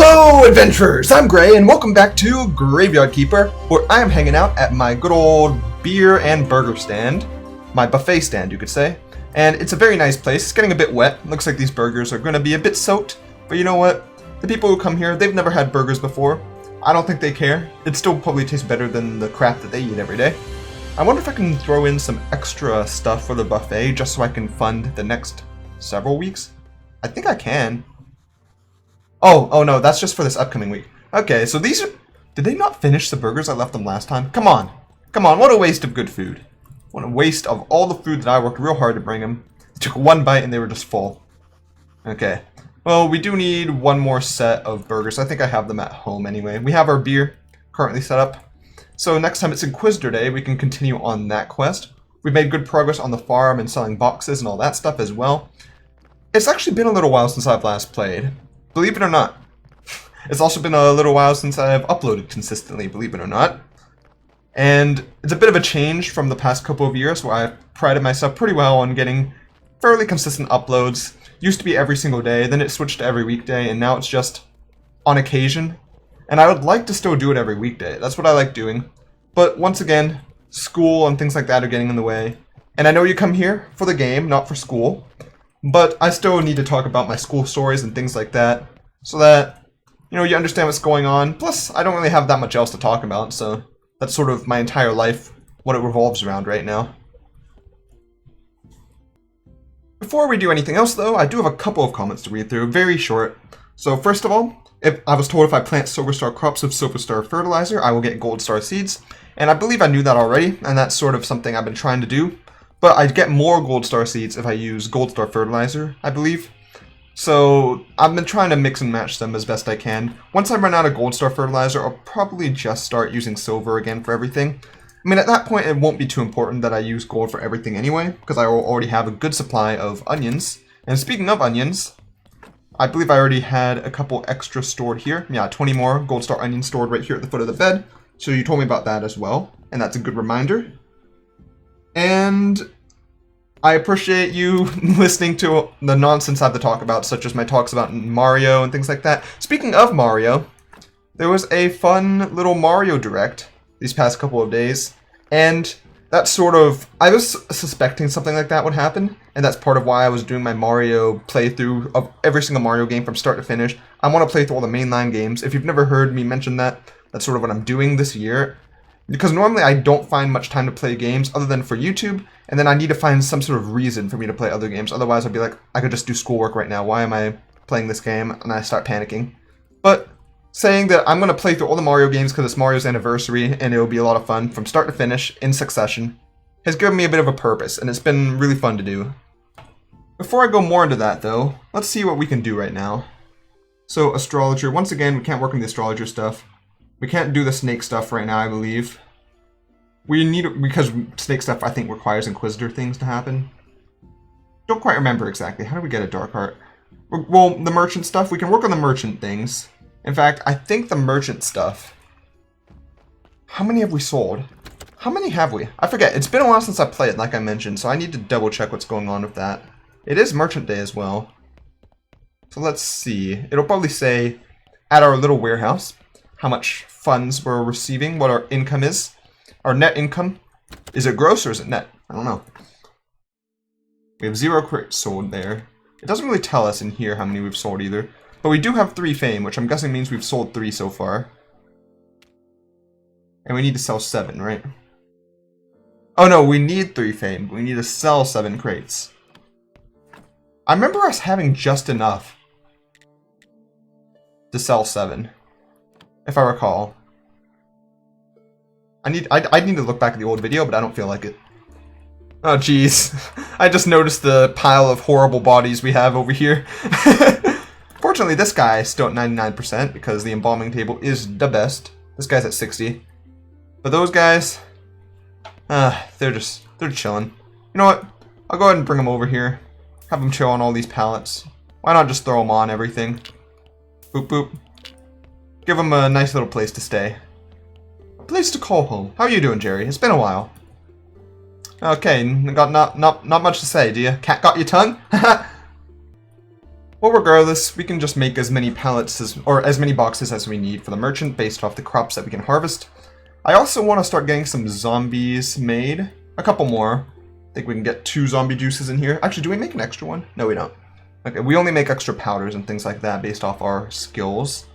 Hello, adventurers! I'm Gray, and welcome back to Graveyard Keeper, where I am hanging out at my good old beer and burger stand. My buffet stand, you could say. And it's a very nice place. It's getting a bit wet. Looks like these burgers are going to be a bit soaked. But you know what? The people who come here, they've never had burgers before. I don't think they care. It still probably tastes better than the crap that they eat every day. I wonder if I can throw in some extra stuff for the buffet just so I can fund the next several weeks. I think I can. Oh no, that's just for this upcoming week. Okay, so these are... Did they not finish the burgers I left them last time? Come on, what a waste of good food. What a waste of all the food that I worked real hard to bring them. They took one bite and they were just full. Okay, well, we do need one more set of burgers. I think I have them at home anyway. We have our beer currently set up. So next time it's Inquisitor Day, we can continue on that quest. We've made good progress on the farm and selling boxes and all that stuff as well. It's actually been a little while since I've last played. Believe it or not. It's also been a little while since I've uploaded consistently, believe it or not. And it's a bit of a change from the past couple of years where I've prided myself pretty well on getting fairly consistent uploads. Used to be every single day, then it switched to every weekday, and now it's just on occasion. And I would like to still do it every weekday. That's what I like doing. But once again, school and things like that are getting in the way. And I know you come here for the game, not for school. But I still need to talk about my school stories and things like that, so that, you know, you understand what's going on. Plus, I don't really have that much else to talk about, so that's sort of my entire life, what it revolves around right now. Before we do anything else, though, I do have a couple of comments to read through, very short. So first of all, I was told if I plant Silver Star crops of Silver Star fertilizer, I will get Gold Star seeds, and I believe I knew that already, and that's sort of something I've been trying to do. But I get more Gold Star seeds if I use Gold Star fertilizer, I believe. So I've been trying to mix and match them as best I can. Once I run out of Gold Star fertilizer, I'll probably just start using silver again for everything. I mean, at that point, it won't be too important that I use gold for everything anyway, because I will already have a good supply of onions. And speaking of onions, I believe I already had a couple extra stored here. Yeah, 20 more Gold Star onions stored right here at the foot of the bed. So you told me about that as well, and that's a good reminder. And I appreciate you listening to the nonsense I have to talk about, such as my talks about Mario and things like that. Speaking of Mario, there was a fun little Mario Direct these past couple of days, and that's sort of... I was suspecting something like that would happen, and that's part of why I was doing my Mario playthrough of every single Mario game from start to finish. I want to play through all the mainline games. If you've never heard me mention that, that's sort of what I'm doing this year. Because normally I don't find much time to play games other than for YouTube, and then I need to find some sort of reason for me to play other games. Otherwise I'd be like, I could just do schoolwork right now. Why am I playing this game? And I start panicking. But saying that I'm going to play through all the Mario games because it's Mario's anniversary and it'll be a lot of fun from start to finish in succession has given me a bit of a purpose, and it's been really fun to do. Before I go more into that though, let's see what we can do right now. So astrologer, once again we can't work on the astrologer stuff. We can't do the snake stuff right now, I believe. We need it because snake stuff, I think, requires Inquisitor things to happen. Don't quite remember exactly. How do we get a Dark Heart? Well, the merchant stuff, we can work on the merchant things. In fact, I think the merchant stuff... How many have we sold? How many have we? I forget. It's been a while since I played, like I mentioned, so I need to double check what's going on with that. It is Merchant Day as well. So let's see. It'll probably say, at our little warehouse, how much funds we're receiving, what our income is. Our net income. Is it gross or is it net? I don't know. We have 0 crates sold there. It doesn't really tell us in here how many we've sold either. But we do have 3 fame, which I'm guessing means we've sold 3 so far. And we need to sell 7, right? Oh no, we need 3 fame. We need to sell 7 crates. I remember us having just enough to sell 7. If I recall. I need to look back at the old video, but I don't feel like it. Oh jeez. I just noticed the pile of horrible bodies we have over here. Fortunately, this guy is still at 99% because the embalming table is the best. This guy's at 60. But those guys, they're chilling. You know what? I'll go ahead and bring them over here. Have them chill on all these pallets. Why not just throw them on everything? Boop boop. Give them a nice little place to stay. A place to call home. How are you doing, Jerry? It's been a while. Okay, got not much to say, do you? Cat got your tongue? Well, regardless, we can just make as many pallets or as many boxes as we need for the merchant based off the crops that we can harvest. I also want to start getting some zombies made. A couple more. I think we can get 2 zombie juices in here. Actually, do we make an extra one? No, we don't. Okay, we only make extra powders and things like that based off our skills.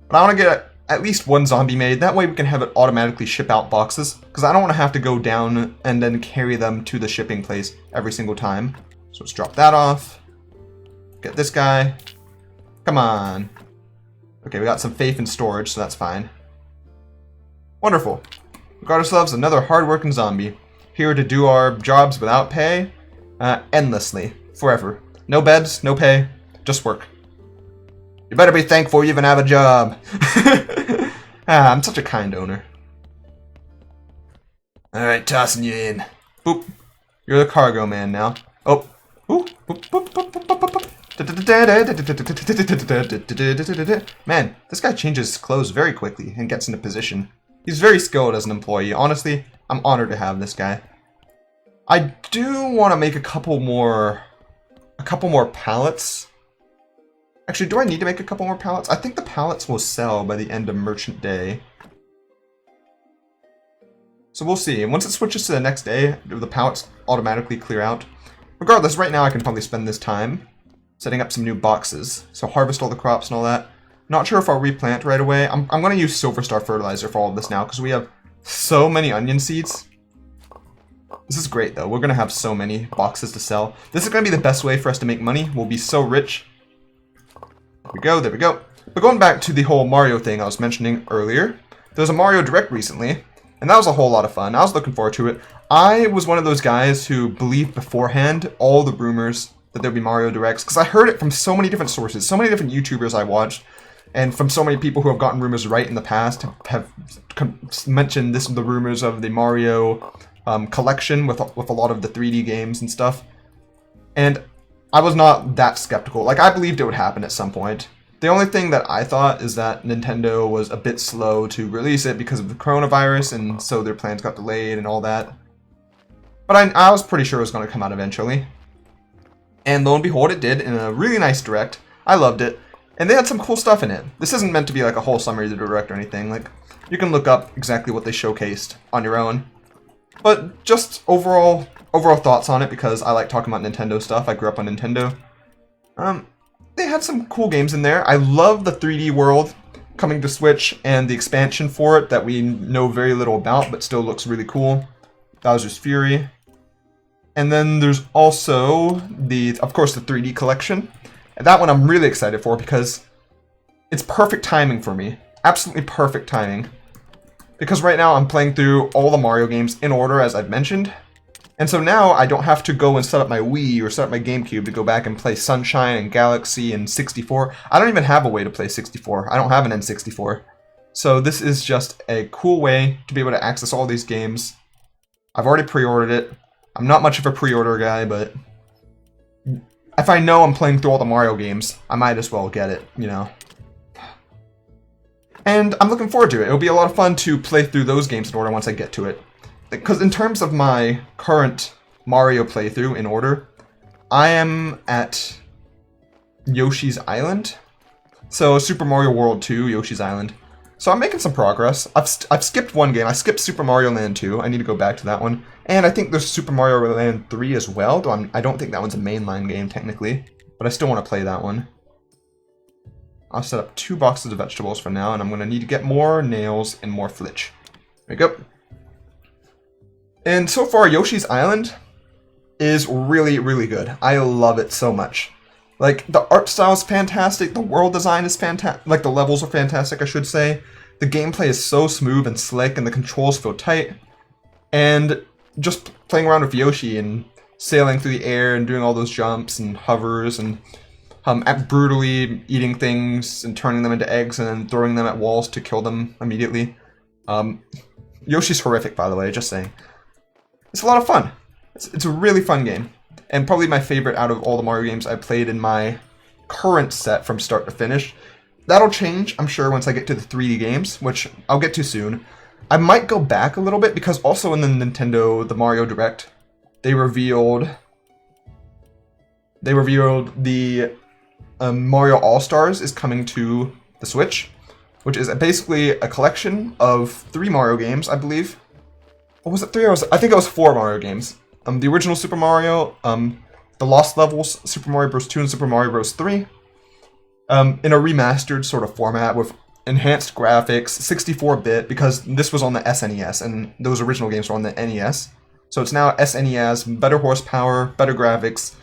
But I want to get at least 1 zombie made. That way we can have it automatically ship out boxes. Because I don't want to have to go down and then carry them to the shipping place every single time. So let's drop that off. Get this guy. Come on. Okay, we got some faith in storage, so that's fine. Wonderful. We got ourselves another hard-working zombie. Here to do our jobs without pay. Endlessly. Forever. No beds, no pay. Just work. You better be thankful you even have a job. I'm such a kind owner. Alright, tossing you in. Boop. You're the cargo man now. Oh. Boop. Boop, boop, boop, boop, boop, boop. Man, this guy changes clothes very quickly and gets into position. He's very skilled as an employee. Honestly, I'm honored to have this guy. I do want to make a couple more pallets. Actually, do I need to make a couple more pallets? I think the pallets will sell by the end of Merchant Day. So we'll see. And once it switches to the next day, the pallets automatically clear out. Regardless, right now I can probably spend this time setting up some new boxes. So harvest all the crops and all that. Not sure if I'll replant right away. I'm going to use Silver Star fertilizer for all of this now because we have so many onion seeds. This is great though. We're going to have so many boxes to sell. This is going to be the best way for us to make money. We'll be so rich. There we go, there we go. But going back to the whole Mario thing I was mentioning earlier, there was a Mario Direct recently, and that was a whole lot of fun. I was looking forward to it. I was one of those guys who believed beforehand all the rumors that there'd be Mario Directs, because I heard it from so many different sources, so many different YouTubers I watched, and from so many people who have gotten rumors right in the past have mentioned the rumors of the Mario collection with a lot of the 3D games and stuff. And I was not that skeptical. Like, I believed it would happen at some point. The only thing that I thought is that Nintendo was a bit slow to release it because of the coronavirus, and so their plans got delayed and all that. But I was pretty sure it was going to come out eventually. And lo and behold, it did in a really nice Direct. I loved it. And they had some cool stuff in it. This isn't meant to be like a whole summary of the Direct or anything. Like, you can look up exactly what they showcased on your own. But just overall thoughts on it, because I like talking about Nintendo stuff. I grew up on Nintendo. They had some cool games in there. I love the 3D world coming to Switch and the expansion for it that we know very little about, but still looks really cool. Bowser's Fury. And then there's also of course, the 3D collection. And that one I'm really excited for because it's perfect timing for me. Absolutely perfect timing. Because right now I'm playing through all the Mario games in order, as I've mentioned. And so now I don't have to go and set up my Wii or set up my GameCube to go back and play Sunshine and Galaxy and 64. I don't even have a way to play 64. I don't have an N64. So this is just a cool way to be able to access all these games. I've already pre-ordered it. I'm not much of a pre-order guy, but if I know I'm playing through all the Mario games, I might as well get it, you know. And I'm looking forward to it. It'll be a lot of fun to play through those games in order once I get to it. Because in terms of my current Mario playthrough in order, I am at Yoshi's Island. So Super Mario World 2, Yoshi's Island. So I'm making some progress. I've skipped one game. I skipped Super Mario Land 2. I need to go back to that one. And I think there's Super Mario Land 3 as well, though I don't think that one's a mainline game technically. But I still want to play that one. I'll set up 2 boxes of vegetables for now, and I'm going to need to get more nails and more flitch. There we go. And so far, Yoshi's Island is really, really good. I love it so much. Like, the art style is fantastic, the world design is fantastic, like, the levels are fantastic, I should say. The gameplay is so smooth and slick, and the controls feel tight. And just playing around with Yoshi and sailing through the air and doing all those jumps and hovers and brutally eating things and turning them into eggs and then throwing them at walls to kill them immediately. Yoshi's horrific, by the way, just saying. It's a lot of fun. It's a really fun game. And probably my favorite out of all the Mario games I played in my current set from start to finish. That'll change, I'm sure, once I get to the 3D games, which I'll get to soon. I might go back a little bit, because also in the Mario Direct, they revealed the Mario All-Stars is coming to the Switch, which is basically a collection of 3 Mario games, I believe. Or was it 3? I think it was 4 Mario games. The original Super Mario, the Lost Levels, Super Mario Bros. 2 and Super Mario Bros. 3, in a remastered sort of format with enhanced graphics, 64-bit, because this was on the SNES, and those original games were on the NES. So it's now SNES, better horsepower, better graphics.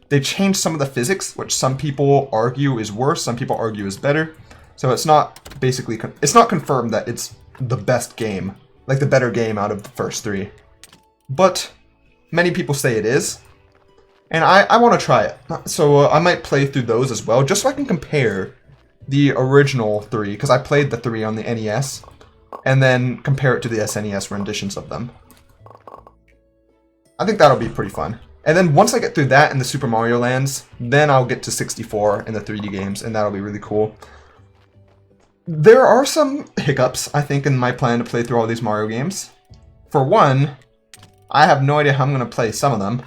They changed some of the physics, which some people argue is worse, some people argue is better. So it's not basically, it's not confirmed that it's the best game, like the better game out of the first 3. But many people say it is. And I want to try it. So I might play through those as well, just so I can compare the original 3, because I played the 3 on the NES, and then compare it to the SNES renditions of them. I think that'll be pretty fun. And then once I get through that and the Super Mario Lands, then I'll get to 64 in the 3D games, and that'll be really cool. There are some hiccups, I think, in my plan to play through all these Mario games. For one, I have no idea how I'm going to play some of them.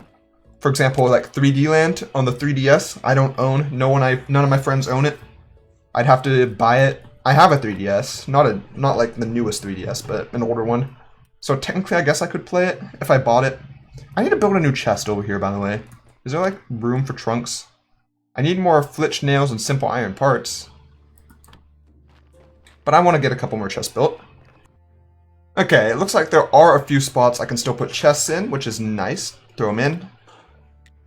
For example, like 3D Land on the 3DS, I don't own. None of my friends own it. I'd have to buy it. I have a 3DS, not like the newest 3DS, but an older one. So technically, I guess I could play it if I bought it. I need to build a new chest over here, by the way. Is there, like, room for trunks? I need more flitch nails and simple iron parts. But I want to get a couple more chests built. Okay, it looks like there are a few spots I can still put chests in, which is nice. Throw them in.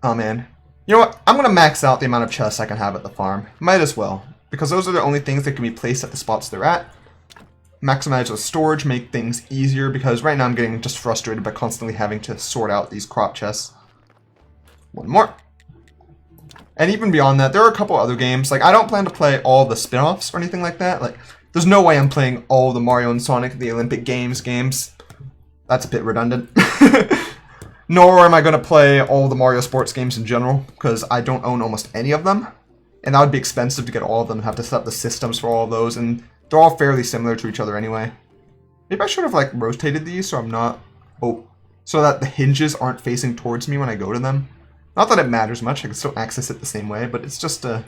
Oh, man. You know what? I'm going to max out the amount of chests I can have at the farm. Might as well. Because those are the only things that can be placed at the spots they're at. Maximize the storage, make things easier, because right now I'm getting just frustrated by constantly having to sort out these crop chests. One more. And even beyond that, there are a couple other games. Like, I don't plan to play all the spin-offs or anything like that. Like, there's no way I'm playing all the Mario and Sonic, the Olympic Games games. That's a bit redundant. Nor am I going to play all the Mario sports games in general, because I don't own almost any of them. And that would be expensive to get all of them and have to set up the systems for all of those, and they're all fairly similar to each other anyway. Maybe I should have, like, rotated these so I'm not... Oh, so that the hinges aren't facing towards me when I go to them. Not that it matters much, I can still access it the same way, but it's just an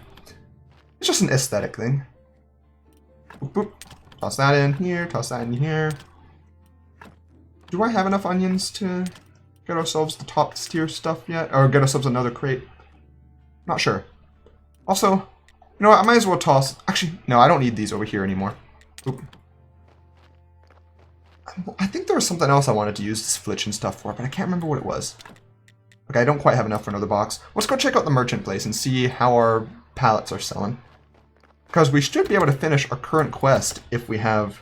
aesthetic thing. Boop, boop. Toss that in here, toss that in here. Do I have enough onions to get ourselves the top tier stuff yet? Or get ourselves another crate? Not sure. Also, you know what, I might as well toss... Actually, no, I don't need these over here anymore. Oop. I think there was something else I wanted to use this flitch and stuff for, but I can't remember what it was. Okay, I don't quite have enough for another box. Let's go check out the merchant place and see how our pallets are selling. Because we should be able to finish our current quest if we have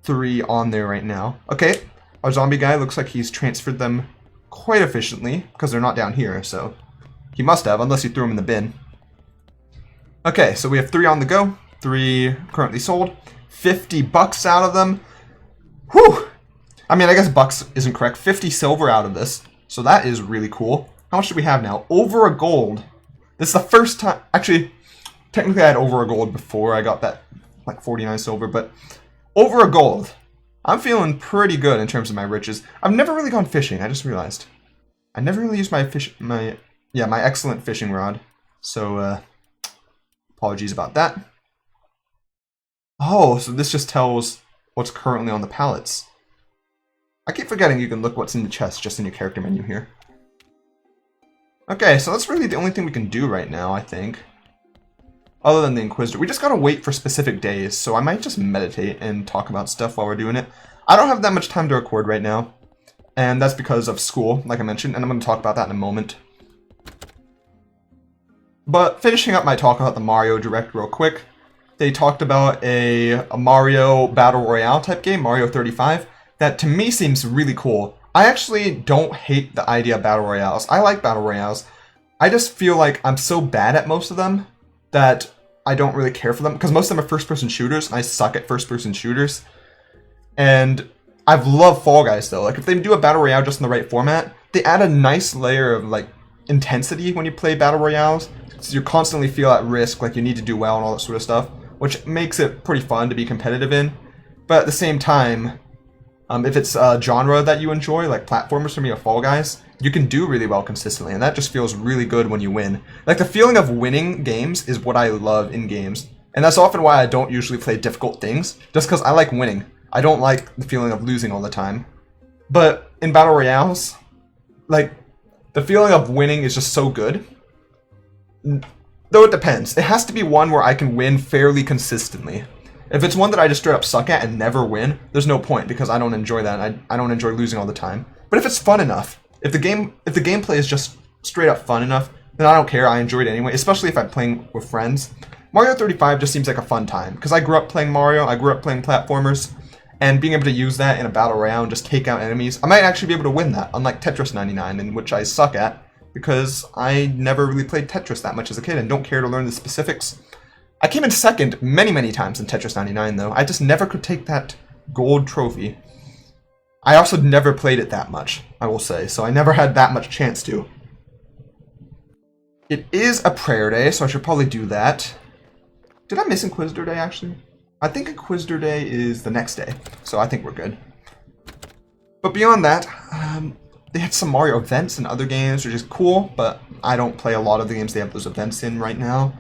3 on there right now. Okay, our zombie guy looks like he's transferred them quite efficiently, because they're not down here, so... He must have, unless he threw them in the bin. Okay, so we have 3 on the go, 3 currently sold, 50 bucks out of them. Whew! I mean, I guess bucks isn't correct. 50 silver out of this, so that is really cool. How much do we have now? Over a gold. This is the first time... Actually, technically I had over a gold before I got that, like, 49 silver, but over a gold. I'm feeling pretty good in terms of my riches. I've never really gone fishing, I just realized. I never really used my excellent fishing rod. So, apologies about that. Oh, so this just tells what's currently on the pallets. I keep forgetting you can look what's in the chest just in your character menu here. Okay, so that's really the only thing we can do right now, I think. Other than the Inquisitor. We just gotta wait for specific days, so I might just meditate and talk about stuff while we're doing it. I don't have that much time to record right now, and that's because of school, like I mentioned, and I'm going to talk about that in a moment. But finishing up my talk about the Mario Direct real quick, they talked about a Mario Battle Royale type game, Mario 35, that to me seems really cool. I actually don't hate the idea of Battle Royales. I like Battle Royales. I just feel like I'm so bad at most of them that I don't really care for them, because most of them are first-person shooters, and I suck at first-person shooters. And I've loved Fall Guys, though. Like, if they do a Battle Royale just in the right format, they add a nice layer of, like, intensity when you play Battle Royales. So you constantly feel at risk, like you need to do well and all that sort of stuff, which makes it pretty fun to be competitive in. But at the same time, if it's a genre that you enjoy, like platformers for me or Fall Guys, you can do really well consistently, and that just feels really good when you win. Like, the feeling of winning games is what I love in games. And that's often why I don't usually play difficult things, just because I like winning. I don't like the feeling of losing all the time. But in Battle Royales, like, the feeling of winning is just so good. Though it depends. It has to be one where I can win fairly consistently. If it's one that I just straight up suck at and never win, there's no point, because I don't enjoy that. I don't enjoy losing all the time. But if it's fun enough, if the gameplay is just straight up fun enough, then I don't care. I enjoy it anyway, especially if I'm playing with friends. Mario 35 just seems like a fun time, because I grew up playing Mario, I grew up playing platformers, and being able to use that in a battle royale and just take out enemies, I might actually be able to win that, unlike Tetris 99, in which I suck at, because I never really played Tetris that much as a kid and don't care to learn the specifics. I came in second many, many times in Tetris 99, though. I just never could take that gold trophy. I also never played it that much, I will say, so I never had that much chance to. It is a prayer day, so I should probably do that. Did I miss Inquisitor Day, actually? I think Inquisitor Day is the next day, so I think we're good. But beyond that, they had some Mario events and other games, which is cool, but I don't play a lot of the games they have those events in right now.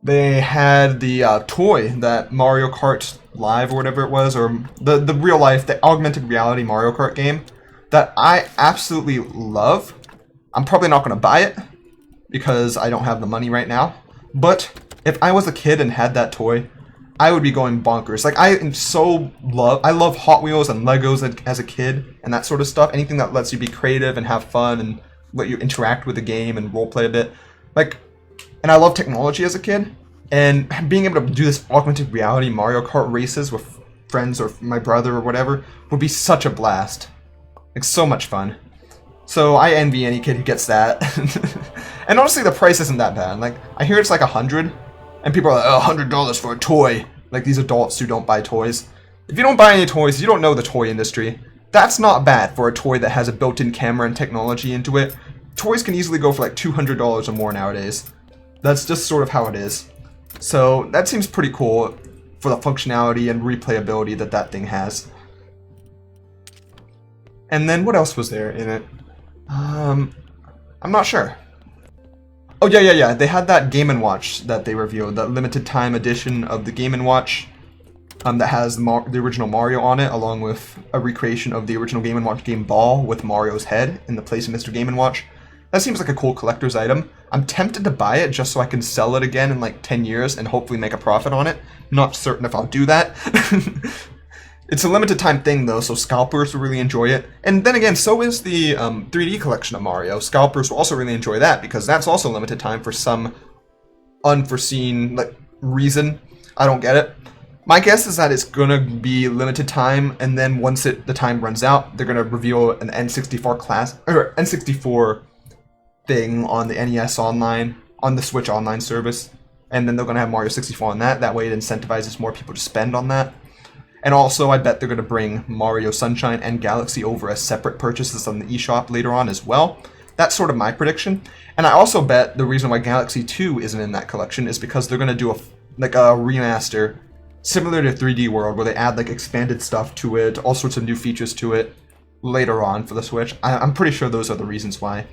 They had the toy, that Mario Kart Live or whatever it was, or the real life, the augmented reality Mario Kart game that I absolutely love. I'm probably not going to buy it because I don't have the money right now. But if I was a kid and had that toy, I would be going bonkers. Like, I love Hot Wheels and Legos as a kid and that sort of stuff. Anything that lets you be creative and have fun and let you interact with the game and roleplay a bit. Like, and I love technology as a kid, and being able to do this augmented reality Mario Kart races with friends or my brother or whatever would be such a blast. Like, so much fun. So I envy any kid who gets that. And honestly, the price isn't that bad. Like, I hear it's like $100, and people are like, oh, $100 for a toy. Like, these adults who don't buy toys. If you don't buy any toys, you don't know the toy industry. That's not bad for a toy that has a built-in camera and technology into it. Toys can easily go for like $200 or more nowadays. That's just sort of how it is. So that seems pretty cool for the functionality and replayability that that thing has. And then what else was there in it? I'm not sure. Oh yeah. They had that Game & Watch that they revealed, that limited time edition of the Game & Watch that has the original Mario on it, along with a recreation of the original Game & Watch Game Ball with Mario's head in the place of Mr. Game & Watch. That seems like a cool collector's item. I'm tempted to buy it just so I can sell it again in like 10 years and hopefully make a profit on it. Not certain if I'll do that. It's a limited time thing though, so scalpers will really enjoy it. And then again, so is the 3D collection of Mario. Scalpers will also really enjoy that because that's also limited time for some unforeseen reason. I don't get it. My guess is that it's gonna be limited time, and then once the time runs out, they're gonna reveal an N64 thing on the NES Online, on the Switch Online service, and then they're going to have Mario 64 on that. That way it incentivizes more people to spend on that. And also, I bet they're going to bring Mario Sunshine and Galaxy over as separate purchases on the eShop later on as well. That's sort of my prediction. And I also bet the reason why Galaxy 2 isn't in that collection is because they're going to do a remaster similar to 3D World, where they add like expanded stuff to it, all sorts of new features to it later on for the Switch. I'm pretty sure those are the reasons why.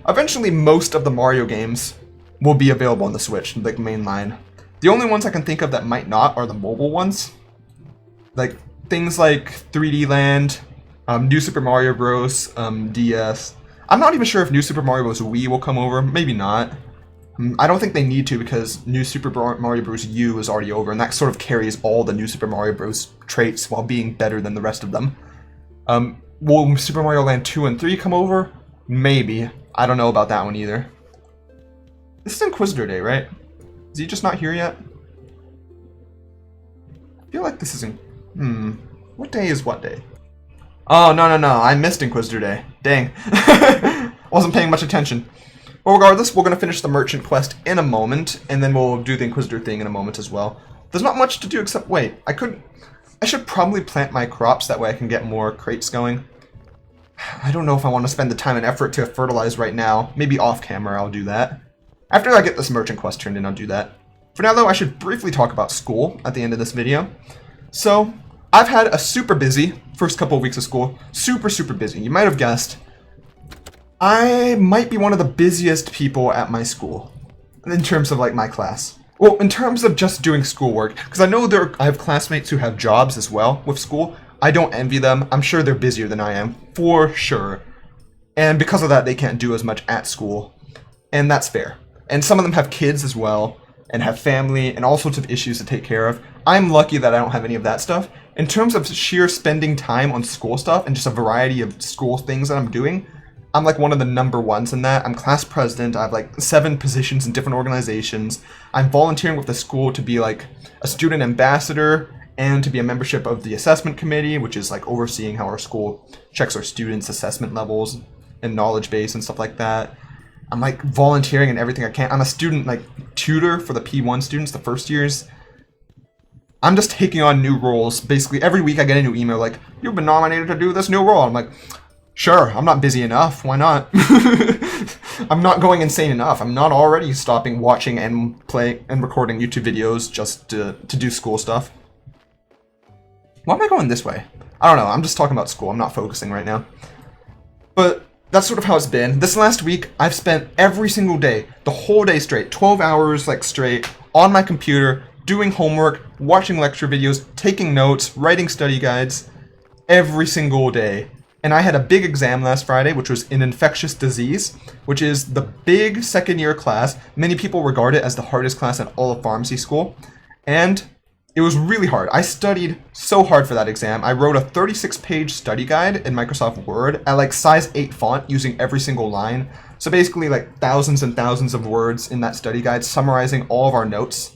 Eventually, most of the Mario games will be available on the Switch, like mainline. The only ones I can think of that might not are the mobile ones. Like, things like 3D Land, New Super Mario Bros., DS. I'm not even sure if New Super Mario Bros. Wii will come over, maybe not. I don't think they need to because New Super Mario Bros. U is already over, and that sort of carries all the New Super Mario Bros. Traits while being better than the rest of them. Will Super Mario Land 2 and 3 come over? Maybe. I don't know about that one either. This is Inquisitor Day, right? Is he just not here yet? I feel like this isn't... What day is what day? Oh, no. I missed Inquisitor Day. Dang. Wasn't paying much attention. Well, regardless, we're going to finish the merchant quest in a moment, and then we'll do the Inquisitor thing in a moment as well. There's not much to do except wait. I should probably plant my crops, that way I can get more crates going. I don't know if I want to spend the time and effort to fertilize right now. Maybe off camera I'll do that. After I get this merchant quest turned in, I'll do that. For now though, I should briefly talk about school at the end of this video. So, I've had a super busy first couple of weeks of school. Super busy. You might have guessed. I might be one of the busiest people at my school in terms of like my class. Well, in terms of just doing schoolwork, because I know I have classmates who have jobs as well with school. I don't envy them. I'm sure they're busier than I am, for sure. And because of that, they can't do as much at school. And that's fair. And some of them have kids as well, and have family, and all sorts of issues to take care of. I'm lucky that I don't have any of that stuff. In terms of sheer spending time on school stuff, and just a variety of school things that I'm doing, I'm like one of the number ones in that. I'm class president. I have like 7 positions in different organizations. I'm volunteering with the school to be like a student ambassador and to be a membership of the assessment committee, which is like overseeing how our school checks our students' assessment levels and knowledge base and stuff like that. I'm like volunteering in everything I can. I'm a student like tutor for the P1 students, the first years. I'm just taking on new roles. Basically every week I get a new email like, you've been nominated to do this new role. I'm like, sure, I'm not busy enough. Why not? I'm not going insane enough. I'm not already stopping watching and playing and recording YouTube videos just to do school stuff. Why am I going this way? I don't know. I'm just talking about school. I'm not focusing right now. But that's sort of how it's been. This last week, I've spent every single day, the whole day straight, 12 hours like straight, on my computer, doing homework, watching lecture videos, taking notes, writing study guides, every single day. And I had a big exam last Friday, which was in infectious disease, which is the big second-year class. Many people regard it as the hardest class in all of pharmacy school. And it was really hard. I studied so hard for that exam. I wrote a 36-page study guide in Microsoft Word at like size 8 font using every single line. So basically like thousands and thousands of words in that study guide summarizing all of our notes.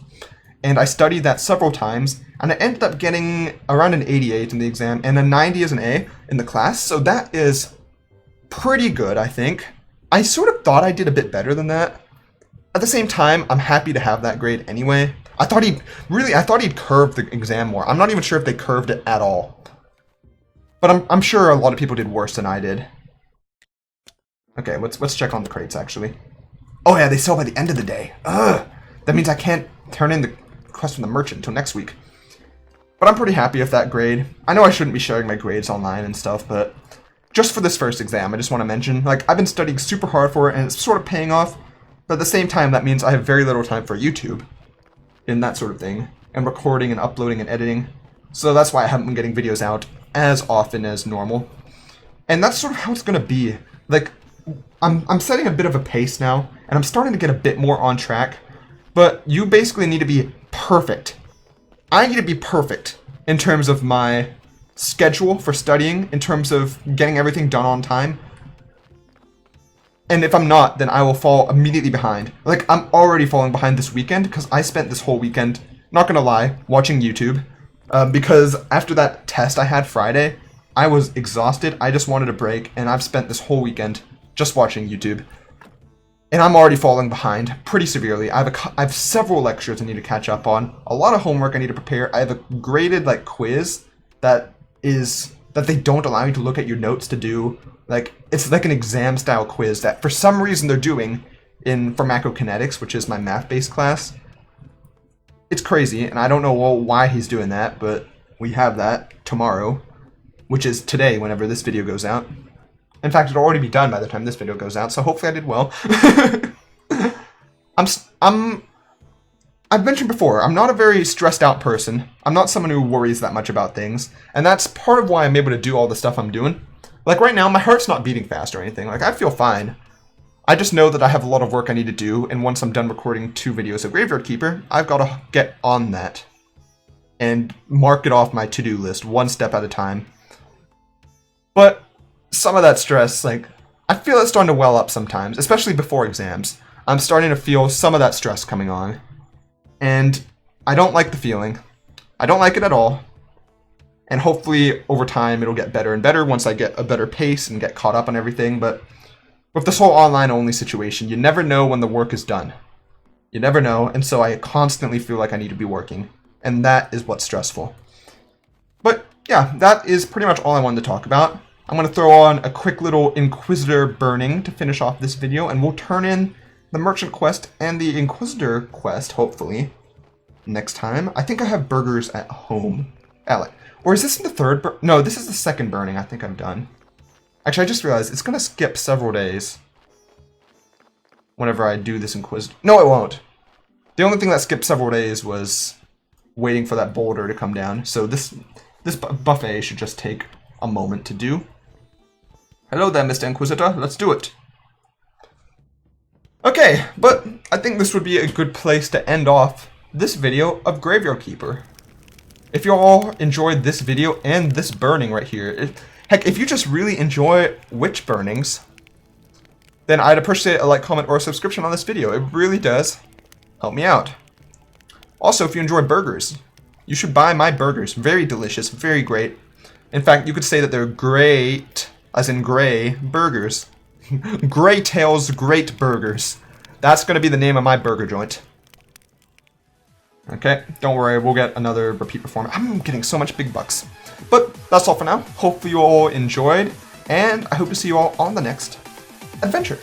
And I studied that several times, and I ended up getting around an 88 in the exam, and a 90 as an A in the class, so that is pretty good, I think. I sort of thought I did a bit better than that. At the same time, I'm happy to have that grade anyway. I thought he'd curved the exam more. I'm not even sure if they curved it at all. But I'm sure a lot of people did worse than I did. Okay, let's check on the crates, actually. Oh yeah, they sell by the end of the day. Ugh! That means I can't turn in the request from the merchant until next week. But I'm pretty happy with that grade. I know I shouldn't be sharing my grades online and stuff, but just for this first exam, I just want to mention, like, I've been studying super hard for it, and it's sort of paying off, but at the same time, that means I have very little time for YouTube and that sort of thing, and recording and uploading and editing. So that's why I haven't been getting videos out as often as normal. And that's sort of how it's going to be. Like, I'm setting a bit of a pace now, and I'm starting to get a bit more on track, but you basically need to be perfect. I need to be perfect in terms of my schedule for studying, in terms of getting everything done on time. And if I'm not, then I will fall immediately behind. Like, I'm already falling behind this weekend because I spent this whole weekend, not gonna lie, watching YouTube. Because after that test I had Friday, I was exhausted, I just wanted a break, and I've spent this whole weekend just watching YouTube. And I'm already falling behind pretty severely. I have several lectures I need to catch up on, a lot of homework I need to prepare. I have a graded like quiz that they don't allow you to look at your notes to do. Like, it's like an exam style quiz that for some reason they're doing for macrokinetics, which is my math-based class. It's crazy, and I don't know why he's doing that, but we have that tomorrow, which is today whenever this video goes out. In fact, it'll already be done by the time this video goes out, so hopefully I did well. I've mentioned before, I'm not a very stressed out person. I'm not someone who worries that much about things, and that's part of why I'm able to do all the stuff I'm doing. Like right now, my heart's not beating fast or anything. Like, I feel fine. I just know that I have a lot of work I need to do, and once I'm done recording 2 videos of Graveyard Keeper, I've got to get on that and mark it off my to-do list one step at a time. But some of that stress, like, I feel it's starting to well up sometimes, especially before exams. I'm starting to feel some of that stress coming on, and I don't like the feeling. I don't like it at all. And hopefully, over time, it'll get better and better once I get a better pace and get caught up on everything. But with this whole online-only situation, you never know when the work is done. You never know, and so I constantly feel like I need to be working. And that is what's stressful. But yeah, that is pretty much all I wanted to talk about. I'm going to throw on a quick little Inquisitor burning to finish off this video, and we'll turn in the Merchant Quest and the Inquisitor Quest, hopefully, next time. I think I have burgers at home. Alec. Or is this in the third no, this is the second burning I think I've done. Actually, I just realized it's gonna skip several days whenever I do this Inquisitor. No, it won't. The only thing that skipped several days was waiting for that boulder to come down. So this buffet should just take a moment to do. Hello there, Mr. Inquisitor. Let's do it. Okay, but I think this would be a good place to end off this video of Graveyard Keeper. If you all enjoyed this video and this burning right here, heck, if you just really enjoy witch burnings, then I'd appreciate a like, comment, or a subscription on this video. It really does help me out. Also, if you enjoy burgers, you should buy my burgers. Very delicious, very great. In fact, you could say that they're great, as in gray, burgers. Graytale's Great Burgers. That's going to be the name of my burger joint. Okay, don't worry, we'll get another repeat performance. I'm getting so much big bucks. But that's all for now. Hopefully you all enjoyed, and I hope to see you all on the next adventure.